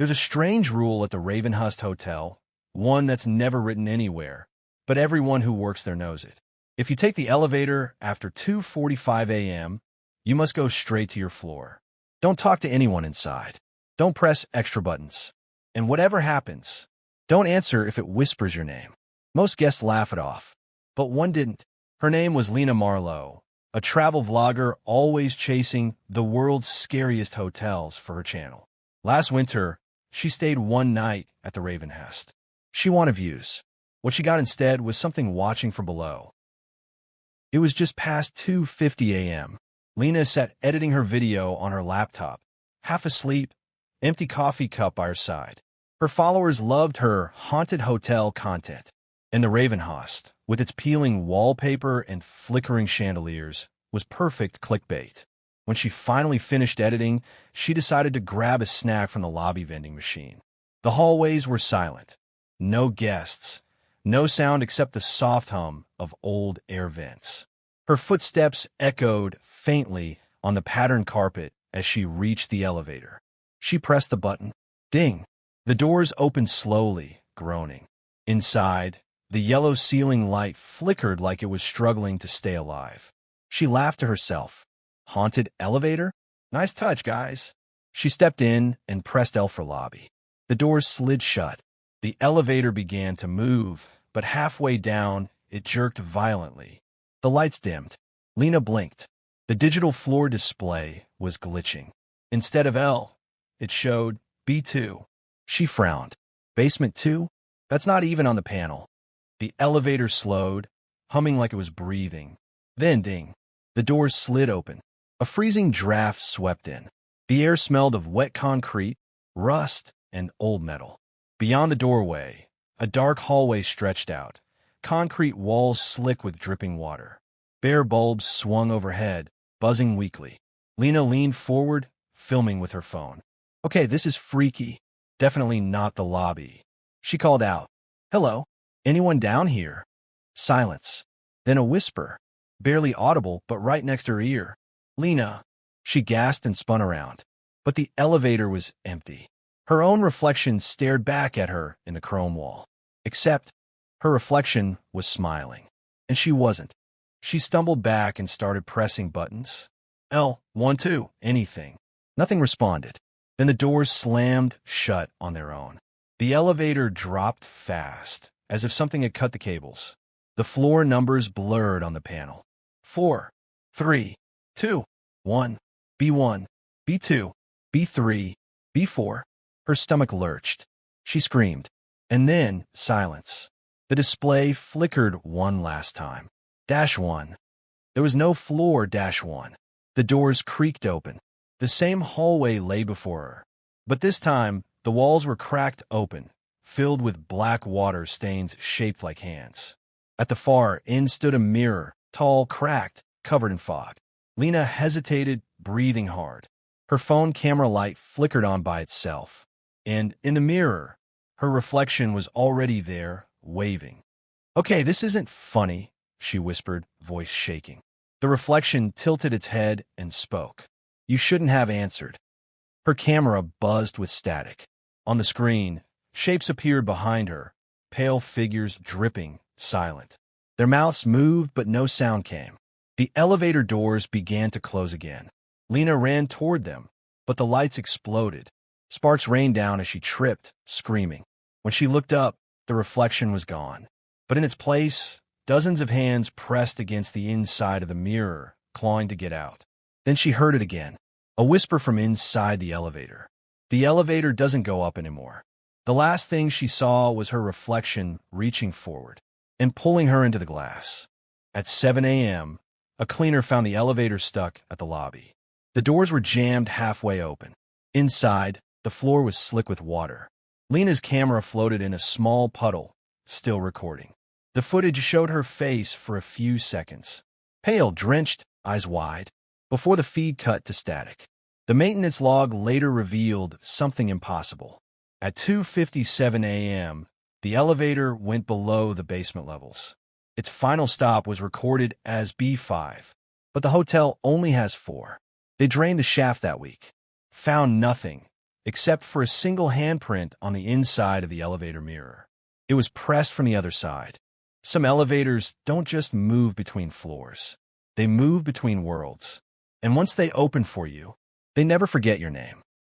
There's a strange rule at the Ravenhurst Hotel, one that's never written anywhere, but everyone who works there knows it. If you take the elevator after 2:45 a.m., you must go straight to your floor. Don't talk to anyone inside. Don't press extra buttons. And whatever happens, don't answer if it whispers your name. Most guests laugh it off, but one didn't. Her name was Lena Marlowe, a travel vlogger always chasing the world's scariest hotels for her channel. Last winter, she stayed one night at the Ravenhurst. She wanted views. What she got instead was something watching from below. It was just past 2:50 a.m. Lena sat editing her video on her laptop, half asleep, empty coffee cup by her side. Her followers loved her haunted hotel content, and the Ravenhurst, with its peeling wallpaper and flickering chandeliers, was perfect clickbait. When she finally finished editing, she decided to grab a snack from the lobby vending machine. The hallways were silent. No guests. No sound except the soft hum of old air vents. Her footsteps echoed faintly on the patterned carpet as she reached the elevator. She pressed the button. Ding! The doors opened slowly, groaning. Inside, the yellow ceiling light flickered like it was struggling to stay alive. She laughed to herself. Haunted elevator? Nice touch, guys. She stepped in and pressed L for lobby. The doors slid shut. The elevator began to move, but halfway down, it jerked violently. The lights dimmed. Lena blinked. The digital floor display was glitching. Instead of L, it showed B2. She frowned. Basement 2? That's not even on the panel. The elevator slowed, humming like it was breathing. Then, ding. The doors slid open. A freezing draft swept in. The air smelled of wet concrete, rust, and old metal. Beyond the doorway, a dark hallway stretched out, concrete walls slick with dripping water. Bare bulbs swung overhead, buzzing weakly. Lena leaned forward, filming with her phone. Okay, this is freaky. Definitely not the lobby. She called out, "Hello? Anyone down here?" Silence. Then a whisper, barely audible but right next to her ear. "Lena." She gasped and spun around. But the elevator was empty. Her own reflection stared back at her in the chrome wall. Except, her reflection was smiling. And she wasn't. She stumbled back and started pressing buttons. L, 1, 2, anything. Nothing responded. Then the doors slammed shut on their own. The elevator dropped fast, as if something had cut the cables. The floor numbers blurred on the panel. 4, 3, 2, 1, B1, B2, B3, B4. Her stomach lurched. She screamed. And then, silence. The display flickered one last time. -1. There was no floor -1. The doors creaked open. The same hallway lay before her. But this time, the walls were cracked open, filled with black water stains shaped like hands. At the far end stood a mirror, tall, cracked, covered in fog. Lena hesitated, breathing hard. Her phone camera light flickered on by itself. And in the mirror, her reflection was already there, waving. "Okay, this isn't funny," she whispered, voice shaking. The reflection tilted its head and spoke. "You shouldn't have answered." Her camera buzzed with static. On the screen, shapes appeared behind her, pale figures dripping, silent. Their mouths moved, but no sound came. The elevator doors began to close again. Lena ran toward them, but the lights exploded. Sparks rained down as she tripped, screaming. When she looked up, the reflection was gone. But in its place, dozens of hands pressed against the inside of the mirror, clawing to get out. Then she heard it again, a whisper from inside the elevator. The elevator doesn't go up anymore. The last thing she saw was her reflection reaching forward and pulling her into the glass. At 7 a.m., a cleaner found the elevator stuck at the lobby. The doors were jammed halfway open. Inside, the floor was slick with water. Lena's camera floated in a small puddle, still recording. The footage showed her face for a few seconds. Pale, drenched, eyes wide, before the feed cut to static. The maintenance log later revealed something impossible. At 2:57 a.m., the elevator went below the basement levels. Its final stop was recorded as B5, but the hotel only has 4. They drained the shaft that week. Found nothing, except for a single handprint on the inside of the elevator mirror. It was pressed from the other side. Some elevators don't just move between floors. They move between worlds. And once they open for you, they never forget your name.